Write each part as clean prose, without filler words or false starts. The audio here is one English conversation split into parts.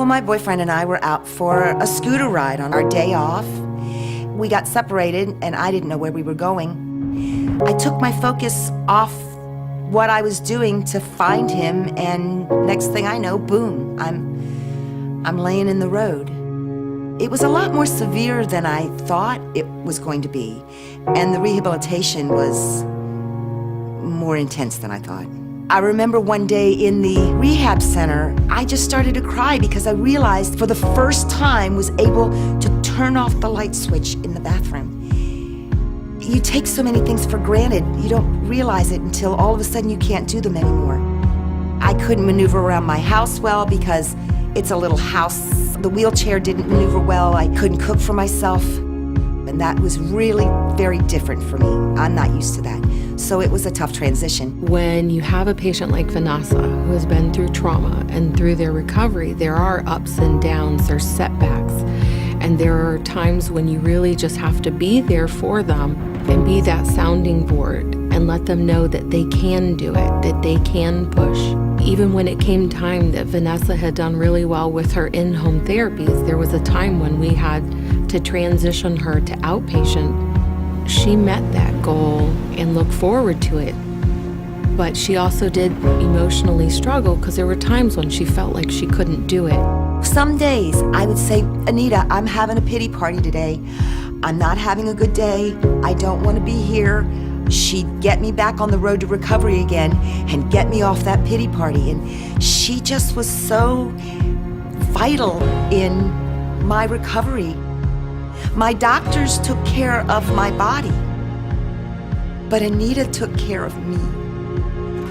Well, my boyfriend and I were out for a scooter ride on our day off. We got separated and I didn't know where we were going. I took my focus off what I was doing to find him, and next thing I know, boom, I'm laying in the road. It was a lot more severe than I thought it was going to be, and the rehabilitation was more intense than I thought. I remember one day in the rehab center, I just started to cry because I realized for the first time was able to turn off the light switch in the bathroom. You take so many things for granted, you don't realize it until all of a sudden you can't do them anymore. I couldn't maneuver around my house well because it's a little house. The wheelchair didn't maneuver well. I couldn't cook for myself. And that was really very different for me. I'm not used to that. So it was a tough transition. When you have a patient like Vanessa who has been through trauma and through their recovery, there are ups and downs, there's setbacks. And there are times when you really just have to be there for them and be that sounding board and let them know that they can do it, that they can push. Even when it came time that Vanessa had done really well with her in-home therapies, there was a time when we had to transition her to outpatient. She met that goal and looked forward to it. But she also did emotionally struggle because there were times when she felt like she couldn't do it. Some days I would say, Anita, I'm having a pity party today. I'm not having a good day. I don't want to be here. She'd get me back on the road to recovery again and get me off that pity party. And she just was so vital in my recovery. My doctors took care of my body, but Anita took care of me.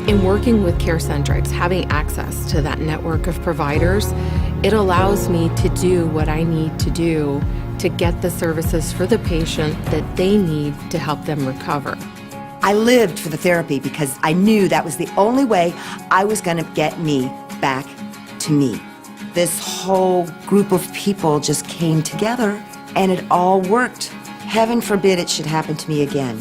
In working with CareCentrix, having access to that network of providers, it allows me to do what I need to do to get the services for the patient that they need to help them recover. I lived for the therapy because I knew that was the only way I was going to get me back to me. This whole group of people just came together and it all worked. Heaven forbid it should happen to me again.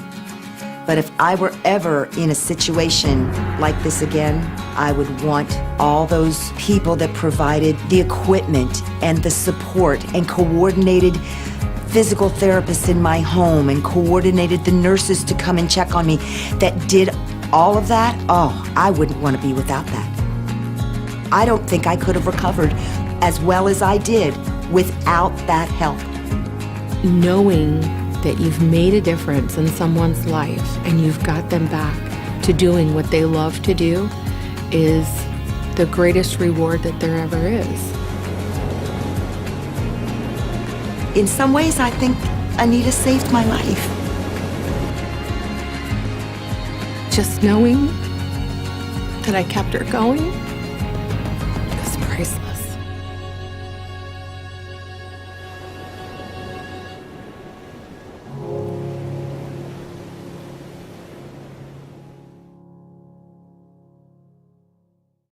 But if I were ever in a situation like this again, I would want all those people that provided the equipment and the support and coordinated physical therapists in my home and coordinated the nurses to come and check on me that did all of that. Oh, I wouldn't want to be without that. I don't think I could have recovered as well as I did without that help. Knowing that you've made a difference in someone's life and you've got them back to doing what they love to do is the greatest reward that there ever is. In some ways, I think Anita saved my life. Just knowing that I kept her going is priceless.